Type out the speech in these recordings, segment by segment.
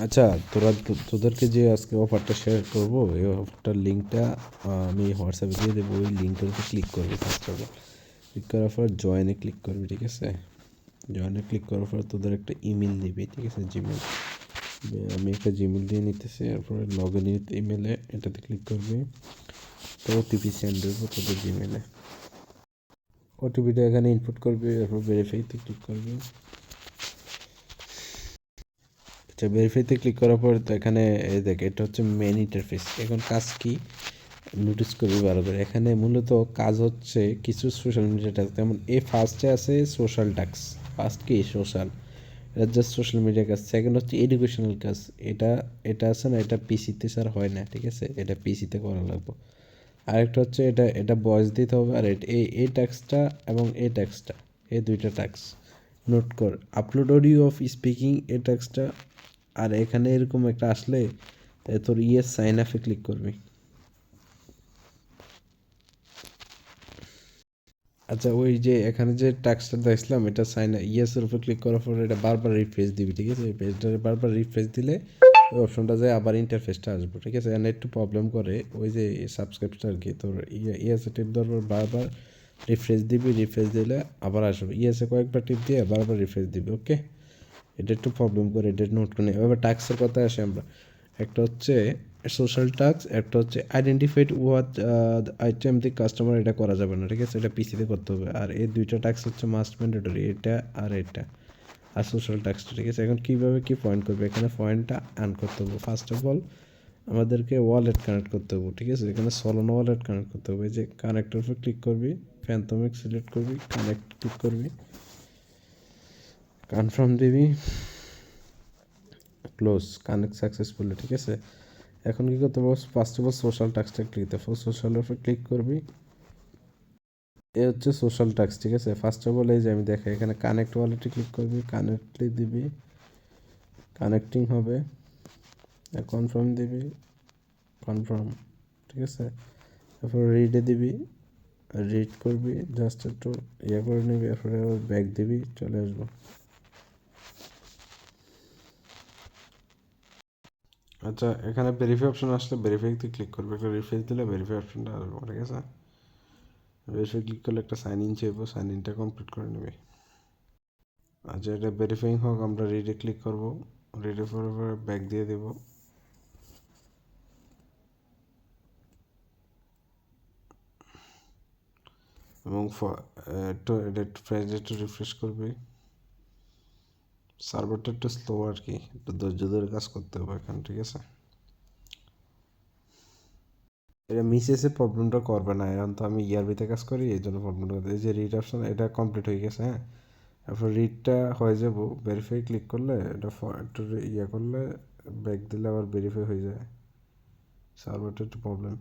আচ্ছা, তোদেরকে যে আজকে অফারটা শেয়ার করবো, এই অফারটার লিঙ্কটা আমি হোয়াটসঅ্যাপে দিয়ে দেবো। ওই লিঙ্কটার উপর ক্লিক করবি ফার্স্ট অফ অল। ক্লিক করার পর জয়েনে ক্লিক করবি, ঠিক আছে? জয়েনে ক্লিক করার পর তোদের একটা ইমেল দিবি, ঠিক আছে? জিমেল। আমি একটা জিমেল দিয়ে নিতেছি, এরপরে লগ ইন ইমেলে এটাতে ক্লিক করবি। তো ওটিপি সেন্ড করবো তোদের জিমেলে। ওটিপিটা এখানে ইনপুট করবি, এরপর ভেরিফাইতে ক্লিক করবি। আচ্ছা, ভেরিফাইতে ক্লিক করার পর তো এখানে এই দেখ, এটা হচ্ছে মেন ইন্টারফেস। এখন কাজ কি নোটিস করবি ভালো করে। এখানে মূলত কাজ হচ্ছে কিছু সোশ্যাল মিডিয়া টাস্ক, যেমন এই ফার্স্টে আছে সোশ্যাল টাস্ক। ফার্স্ট কি সোশ্যাল, এটা জাস্ট সোশ্যাল মিডিয়া কাজ। সেকেন্ড হচ্ছে এডুকেশনাল কাজ। এটা এটা আছে না, এটা পিসিতে স্যার হয় না, ঠিক আছে? এটা পিসিতে করা লাগবে। আরেকটা হচ্ছে এটা এটা ভয়েস দিতে হবে। আর এই ট্যাক্সটা এবং এই ট্যাক্সটা, এই দুইটা ট্যাক্স নোট কর। আপলোড অডিও অফ স্পিকিং, এই ট্যাক্সটা। আর এখানে এরকম একটা আসলে তোর ইয়েস সাইন আপে ক্লিক করবি। আচ্ছা, ওই যে এখানে যে ট্যাক্সটা দেখছিলাম, এটা সাইন ইয়েসের উপর ক্লিক করার পর এটা বারবার রিফ্রেশ দিবি, ঠিক আছে? এই পেজটা বারবার রিফ্রেশ দিলে ওই অপশনটা যায় আবার ইন্টারফেসটা আসবে, ঠিক আছে? এখানে একটু প্রবলেম করে ওই যে সাবস্ক্রিপ্টটা আর কি। তোর ইয়েসে টিপ দেওয়ার পর বারবার রিফ্রেশ দিবি, রিফ্রেশ দিলে আবার আসবে। ইয়েসে কয়েকবার টিপ দিয়ে বারবার রিফ্রেশ দিবি, ওকে? এটা একটু প্রবলেম করে, এটা নোট করে নিই। এবার টাস্কের কথায় আসি আমরা। একটা হচ্ছে সোশ্যাল টাস্ক, একটা হচ্ছে আইডেন্টিফাইড ওয়াট আইটেম দি কাস্টমার। এটা করা যাবে না, ঠিক আছে? এটা পিসিতে করতে হবে। আর এই দুইটা টাস্ক হচ্ছে মাস্ট ম্যান্ডেটরি, এটা আর এটা। আর সোশ্যাল টাস্কটা, ঠিক আছে? এখন কীভাবে কী পয়েন্ট করবে, এখানে পয়েন্টটা আর্ন করতে হবে। ফার্স্ট অফ অল আমাদেরকে ওয়ালেট কানেক্ট করতে হবে, ঠিক আছে? এখানে সলোনা ওয়ালেট কানেক্ট করতে হবে। এই যে কানেক্টের উপর ক্লিক করবি, ফ্যান্থমিক সিলেক্ট করবি, কানেক্ট ক্লিক করবি, কনফার্ম দিবি, ক্লোজ, কানেক্ট সাকসেসফুলি, ঠিক আছে? এখন কী করতে হবে, ফার্স্ট অফ অল সোশ্যাল টাস্কটা ক্লিক দেবো। সোশ্যালের উপর ক্লিক করবি। এ হচ্ছে সোশ্যাল টাস্ক, ঠিক আছে? ফার্স্ট অফ অল এই যে আমি দেখাই, এখানে কানেক্ট ওয়ালেটে ক্লিক করবি, কানেক্টলি দিবি, কানেক্টিং হবে, কনফার্ম দিবি, কনফার্ম, ঠিক আছে? তারপর রিডে দিবি, রিড করবি, জাস্ট একটু ইয়ে করে নিবি, এরপরে ব্যাক দিবি, চলে আসবো। আচ্ছা, এখানে ভেরিফাই অপশন আসলে ভেরিফাইতে ক্লিক করবে। একটা রিফ্রেশ দিলে ভেরিফাই অপশনটা আসবে, ঠিক আছে? ভেরিফাই ক্লিক করলে একটা সাইন ইন চাইবো, সাইন ইনটা কমপ্লিট করে নেবে। আচ্ছা, এটা ভেরিফাইং হোক, আমরা রিডে ক্লিক করবো। রিডে পরে ব্যাক দিয়ে দেবো। এবং একটু এটা একটু প্রাইস একটু রিফ্রেশ করবি। সার্ভারটা একটু স্লো আর কি, একটু ধৈর্য ধরে কাজ করতে হবে এখানে, ঠিক আছে? এটা মিসেসে প্রবলেমটা করবে না, এখন তো আমি ইয়ারবিতে কাজ করি, এই জন্য প্রবলেমটা করতে। এই যে রিড অপশন, এটা কমপ্লিট হয়ে গেছে, হ্যাঁ? তারপর রিডটা হয়ে যাব, ভেরিফাই ক্লিক করলে এটা একটু ইয়ে করলে ব্যাক দিলে আবার ভেরিফাই হয়ে যায়। সার্ভারটা একটু প্রবলেম।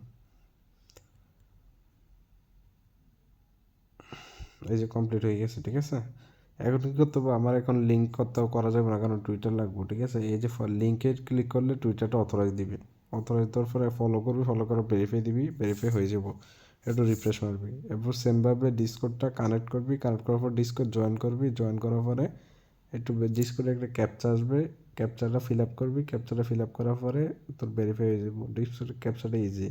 এই যে কমপ্লিট হয়ে গেছে, ঠিক আছে? এখন কী করতে হবে, আমার এখন লিঙ্ক করতেও করা যাবে না, কারণ টুইটার লাগবে, ঠিক আছে? এই যে লিঙ্কে ক্লিক করলে টুইটারটা অথরাইজ দিবি। অথরাইজ দেওয়ার পরে ফলো করবি, ফলো করে ভেরিফাই দিবি, ভেরিফাই হয়ে যাব। একটু রিফ্রেশ মারবি, এরপর সেমভাবে ডিসকোডটা কানেক্ট করবি, কানেক্ট করার পর ডিসকোড জয়েন করবি। জয়েন করার পরে একটু ডিসকোডে একটা ক্যাপচা আসবে, ক্যাপচাটা ফিল আপ করবি। ক্যাপচাটা ফিল আপ করার পরে তোর ভেরিফাই হয়ে যাব। ডিসকোড ক্যাপচাটা ইজি।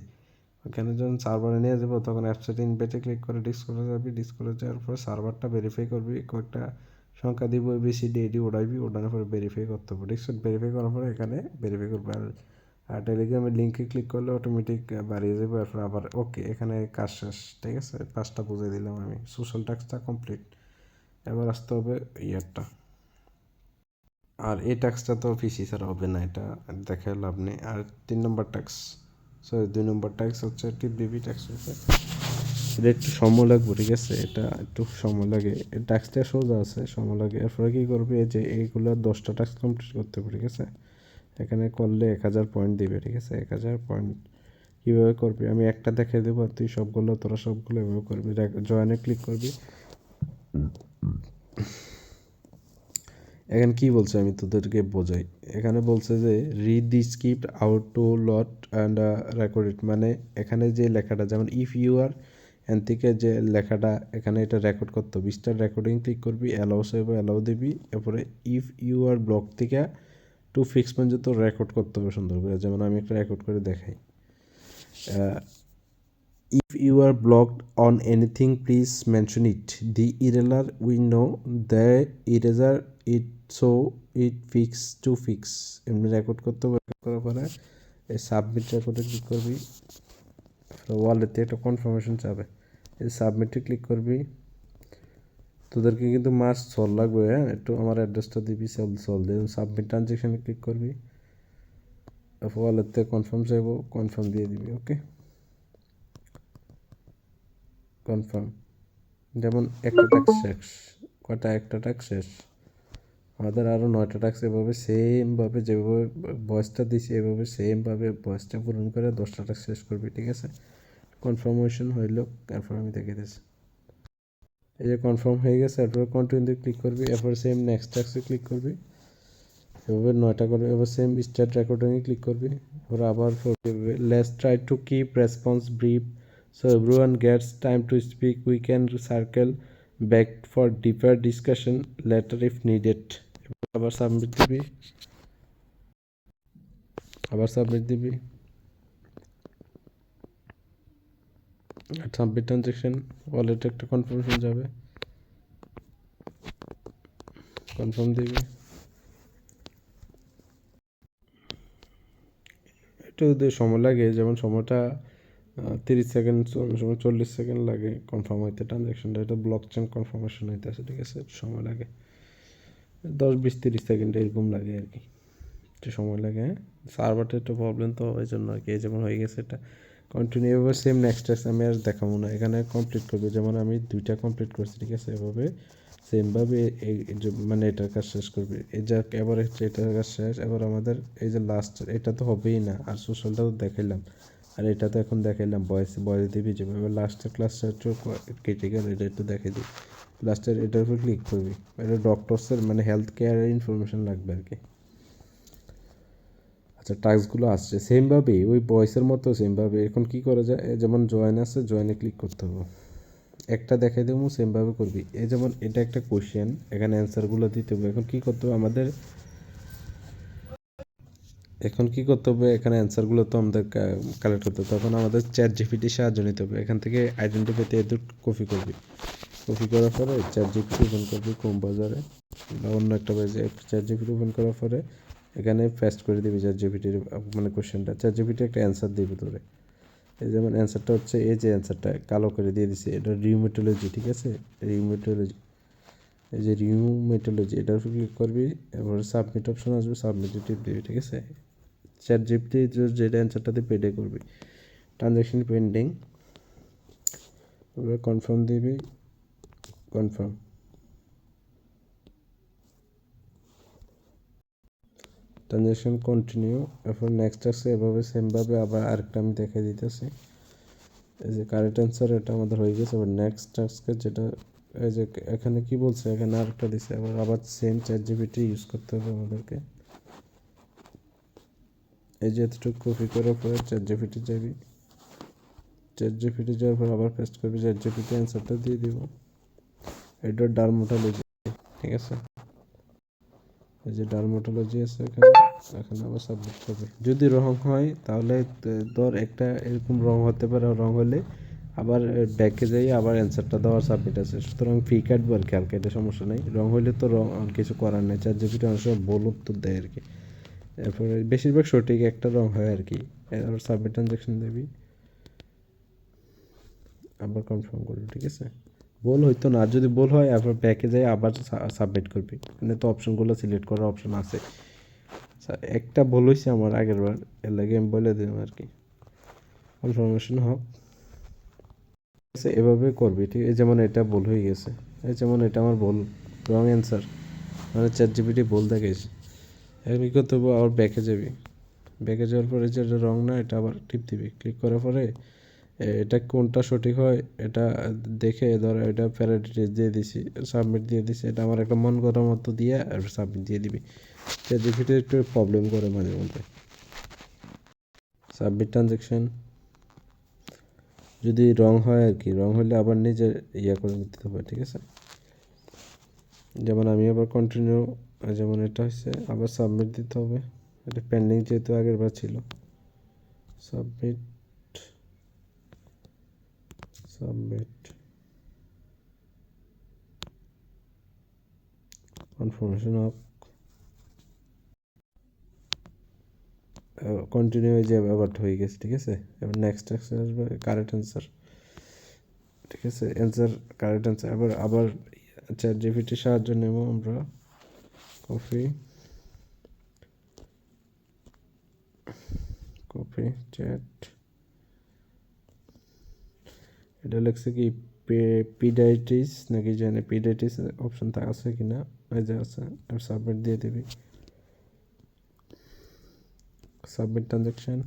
ওখানে যখন সার্ভারে নিয়ে যাবো, তখন অ্যাপসেট ইনভাইটে ক্লিক করে ডিসকোডে যাবি। ডিসকোডে যাওয়ার পরে সার্ভারটা ভেরিফাই করবি, কয়েকটা সংখ্যা দিব, এবিসিডি এডি ওড়াইবি, ওঠানোর পরে ভেরিফাই করতে হবে। ডিসকোড ভেরিফাই করার পরে এখানে ভেরিফাই করবে। আর টেলিগ্রামের লিঙ্কে ক্লিক করলে অটোমেটিক বাড়িয়ে যাবে। এরপর আবার ওকে, এখানে কাজ শেষ, ঠিক আছে? কাজটা বুঝিয়ে দিলাম আমি, সোশ্যাল টাস্কটা কমপ্লিট। এবার আসতে হবে ইয়ারটা। আর এই ট্যাক্সটা তো পিসি ছাড়া হবে না, এটা দেখে লাভ নেই। আর 3 নম্বর ট্যাক্স, সরি 2 নম্বর ট্যাক্স হচ্ছে টিপ বিবি ট্যাক্স হচ্ছে। এটা একটু সময় লাগবে, ঠিক আছে? এটা একটু সময় লাগে, এই ট্যাক্সটা সোজা আছে, সময় লাগে। এরপরে কী করবে, এই যে এইগুলো 10টা ট্যাক্স কমপ্লিট করতে হবে, ঠিক আছে? এখানে করলে 1000 পয়েন্ট দিবে, ঠিক আছে? 1000 পয়েন্ট কীভাবে করবি আমি একটা দেখিয়ে দেবো, আর তুই সবগুলো, তোরা সবগুলো এভাবে করবি। জয়েনে ক্লিক করবি। এখানে কি বলছে আমি তোদেরকে বোঝাই। এখানে বলছে যে read the script out to lot and record it, মানে এখানে যে লেখাটা, যেমন ইফ ইউ আর এন থেকে যে লেখাটা, এখানে এটা রেকর্ড করতে হবে। স্টার রেকর্ডিং ক্লিক করবি, অ্যালাউ সেভ অ্যালাউ দিবি। এরপরে ইফ ইউ আর ব্লক থেকে টু ফিক্স মানে তো রেকর্ড করতে হবে সুন্দর করে, যেমন আমি একটা রেকর্ড করে দেখাই। If you are blocked on anything please mention it, the error we know the eraser it, so it fix to fix. এমনি রেকর্ড করতে হবে, রেকর্ড করার পরে এই সাবমিট রেকর্ডে ক্লিক করবি, ওয়ালেটে একটা কনফার্মেশন চাবে, এই সাবমিটে ক্লিক করবি। তোদেরকে কিন্তু মাস্ট সল লাগবে, হ্যাঁ, একটু আমার অ্যাড্রেসটা দিবি, সল দিয়ে সাবমিট ট্রানজেকশানে ক্লিক করবি, ওয়ালেটে কনফার্ম চাইবো, কনফার্ম দিয়ে দিবি। ওকে, কনফার্ম। যেমন একটা টাস্ক শেষ, কটা একটা টাস্ক শেষ, আমাদের আরও 9টা টাস্ক এভাবে সেমভাবে যেভাবে ভয়েসটা দিছি এভাবে সেমভাবে ভয়েসটা পূরণ করে 10টা টাস্ক শেষ করবি, ঠিক আছে। কনফার্মেশন হইল, তারপর আমি দেখে দিচ্ছি, এই যে কনফার্ম হয়ে গেছে। এরপর কন্টিনিউ ক্লিক করবি, এরপর সেম নেক্সট টাস্কে ক্লিক করবি, এভাবে 9টা করে, এবার সেম স্টার্ট রেকর্ডিংয়ে ক্লিক করবি, এবার আবার let's try to keep response brief so everyone gets time to speak, we can circle back for deeper discussion later if needed. আবার সাবমিট দিবি, আবার সাবমিট দিবি, সাবমিট ট্রানজেকশন, ওয়ালেটে একটা কনফার্মেশন যাবে, কনফার্ম দিবি। একটু যদি সময় লাগে, যেমন সময়টা 30 সেকেন্ড, সময় 40 সেকেন্ড লাগে কনফার্ম হইতে ট্রানজ্যাকশনটা, এটা ব্লক চেন কনফার্মেশন হইতেছে, ঠিক আছে, সময় লাগে 10-20-30 সেকেন্ড এরকম লাগে আর কি, একটু সময় লাগে। হ্যাঁ, সার্ভারটা একটু প্রবলেম তো এই জন্য আর কি, যেমন হয়ে গেছে এটা কন্টিনিউ। এভাবে সেম নেক্সট টাস্ক আমি আর দেখাবো না, এখানে কমপ্লিট করবে, যেমন আমি 2টা কমপ্লিট করছি, ঠিক আছে, এভাবে সেমভাবে এই যে মানে এটার কাজ শেষ করবে, এই যে এবার হচ্ছে এটার কাজ শেষ। এবার আমাদের এই যে লাস্ট, এটা তো হবেই না, আর সোশ্যালটা তো দেখাইলাম, আর এটা তো এখন দেখাইলাম বয়েস দিবি যাবে। এবার লাস্টের ক্লাসটা একটু ক্রিটিক্যাল, এটা একটু দেখাই দিই। লাস্টের এটার উপর ক্লিক করবি, এটা ডক্টরসের মানে হেলথ কেয়ারের ইনফরমেশন লাগবে আর কি। আচ্ছা, টাস্কগুলো আসছে সেমভাবেই ওই ভয়েসের মতো সেমভাবে। এখন কী করা যায়, যেমন জয়েন আছে, জয়েনে ক্লিক করতে হবে, একটা দেখাই দেবো, সেমভাবে করবি। এই যেমন এটা একটা কোশ্চেন, এখানে অ্যান্সারগুলো দিতে হবে। এখন কী করতে হবে আমাদের, এখন কী করতে হবে, এখানে অ্যান্সারগুলো তো আমাদের কালেক্ট করতে হবে, তখন আমাদের চ্যাট জিপিটির সাহায্য নিতে হবে। এখান থেকে আইডেন্টি পেতে এদের কপি করবি, কপি করার পরে চ্যাট জিপিটি ওপেন করবি ক্রোম বাজারে বা অন্য একটা পেজে, চ্যাট জিপিটি ওপেন করার পরে এখানে পেস্ট করে দিবি চ্যাট জিপিটির মানে কোশ্চেনটা, চ্যাট জিপিটি একটা অ্যান্সার দিবি তোরে। এই যেমন অ্যান্সারটা হচ্ছে, এই যে অ্যান্সারটা কালো করে দিয়ে দিছে, এটা রিউমেটোলজি, ঠিক আছে, রিউমেটোলজি, এই যে রিউমেটোলজি, এটার উপর ক্লিক করবি, এবার সাবমিট অপশন আসবে, সাবমিটে টিপ দিবি, ঠিক আছে। চ্যাট জিপিটি যেটা অ্যান্সারটা দিয়ে পেডে করবি, ট্রানজ্যাকশন পেন্ডিং, এবার কনফার্ম দিবি, কনফার্ম, ট্রানজ্যাকশন কন্টিনিউ। এরপর নেক্সট আসছে, এভাবে সেমভাবে আবার আরেকটা আমি দেখাই দিতেছি। এই যে কারেক্ট অ্যান্সার এটা আমাদের হয়ে গেছে। এবার নেক্সট টাস্কে যেটা, এই যে এখানে কি বলছে, এখানে আরেকটা দিছে, আবার সেম চ্যাট জিপিটি ইউজ করতে হবে আমাদেরকে। এই যে এতটুকু কপি করার পরে চ্যাট জিপিটি যাবি, চ্যাট জিপিটি যাওয়ার পর আবার পেস্ট করবি, চ্যাট জিপিটি অ্যান্সারটা দিয়ে দিব, এটা ডার্মাটোলজি, ঠিক আছে, এই যে ডার্মাটোলজি আছে এখানে, এখানে আবার সাবমিট করবে। যদি রং হয় তাহলে ধর একটা এরকম রং হতে পারে, রং হলে আবার ব্যাকে যাই আবার অ্যান্সারটা দেওয়ার সাবমিট আছে, সুতরাং ফি কাটবো আর কি, হালকা, এটা সমস্যা নেই। রং হইলে তো রং কিছু করার নেই, চ্যাট জিপিটি অনেক সময় ভুল উত্তর দেয় আর কি, এরপরে বেশিরভাগ সঠিক একটা রং হয় আর কি। আবার সাবমিট ট্রানজ্যাকশন দেবি, আবার কনফার্ম করবি, ঠিক আছে। ভুল হইতো না, আর যদি ভুল হয় আবার ব্যাকে যাই আবার সাবমিট করবি, এখানে তো অপশনগুলো সিলেক্ট করার অপশন আছে। একটা ভুল হয়েছে আমার আগের বার, এর লাগে আমি বলে দিলাম আর কি, কনফার্মেশন হোক, ঠিক আছে, এভাবে করবি, ঠিক আছে। যেমন এটা ভুল হয়ে গেছে, এই যেমন এটা আমার ভুল, রং অ্যান্সার, মানে চ্যাট জিপিটি ভুল দেখাইছে। এখন কী করতে হবে, আবার ব্যাকে যাবি, ব্যাকে যাওয়ার পরে যেটা রং না এটা আবার টিপ দিবি, ক্লিক করার পরে এটা কোনটা সঠিক হয় এটা দেখে, ধর এটা প্যারাডিটিস দিয়ে দিছি, সাবমিট দিয়ে দিছি, এটা আমার একটা মন করার মতো দিয়ে আর সাবমিট দিয়ে দিবি। চ্যাট জিপিটি একটু প্রবলেম করে মাঝে মধ্যে। সাবমিট ট্রানজ্যাকশন, যদি রং হয় আর কি, রং হলে আবার নিজে ইয়া করে নিতে হবে, ঠিক আছে। যেমন আমি আবার কন্টিনিউ, যেমন এটা হচ্ছে আবার সাবমিট দিতে হবে, এটা পেন্ডিং যেহেতু আগের বার ছিল। Submit, submit, confirmation of, continue, এই যে আবার হয়ে গেছে, ঠিক আছে। এবার নেক্সট আসবে কারেক্ট অ্যান্সার, ঠিক আছে, অ্যান্সার, কারেক্ট অ্যান্সার। আবার চ্যাট জিপিটির সাহায্য নেব আমরা। কপি, কপি চ্যাট, এটা লেখছে কি পিডাইটিস নাকি জানে, পিডাইটিস অপশনটা আছে কিনা, এই যে আছে, সাবমিট দিয়ে দিবি। সাবমিট ট্রানজ্যাকশন,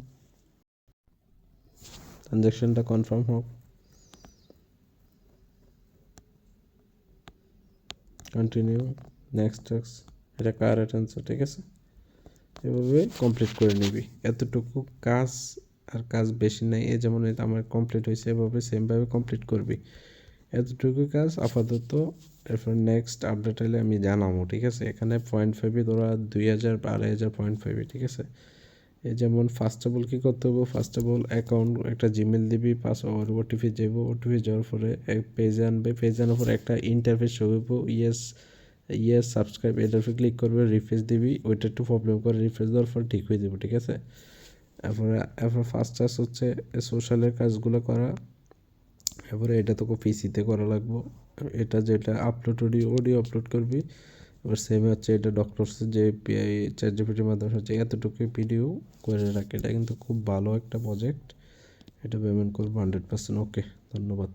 ট্রানজ্যাকশনটা কনফার্ম হোক, কন্টিনিউ, নেক্সট, এটা কারেক্ট অ্যান্সার, ঠিক আছে। এভাবে কমপ্লিট করে নিবি, এতটুকু কাজ, আর কাজ বেশি নাই। এ যেমন এটা আমার কমপ্লিট হয়েছে, এভাবে সেমভাবে কমপ্লিট করবি, এতটুকু কাজ আপাতত। এরপর নেক্সট আপডেট হলে আমি জানাবো, ঠিক আছে। এখানে 0.5 তোরা 2000 2500 0.5, ঠিক আছে। এই যেমন ফার্স্ট অফ অল কী করতে হবে, ফার্স্ট অফ অল অ্যাকাউন্ট একটা জিমেল দিবি, পাসওয়ার্ড ওটিপি যাবো, ওটিপি যাওয়ার পরে এক পেজে আনবে, পেজে আনার পরে একটা ইন্টারফেস শো হইব, ইয়েস ইয়েস সাবস্ক্রাইব, এটার উপরে ক্লিক করবে, রিফ্রেশ দিবি, ওইটা একটু প্রবলেম করে, রিফ্রেশ দেওয়ার পর ঠিক হয়ে যাবে, ঠিক আছে। এরপরে ফার্স্ট টাচ হচ্ছে সোশ্যালের কাজগুলো করা, এরপরে এটা তোকে পিসিতে করা লাগবো। এটা যেটা আপলোড, অডিও আপলোড করবি, এবার সেম হচ্ছে এটা ডক্টরসের যে চ্যাট জিপিটির মাধ্যমে হচ্ছে এতটুকু ভিডিও করে রাখে। এটা কিন্তু খুব ভালো একটা প্রজেক্ট, এটা পেমেন্ট করবো 100%। ওকে, ধন্যবাদ।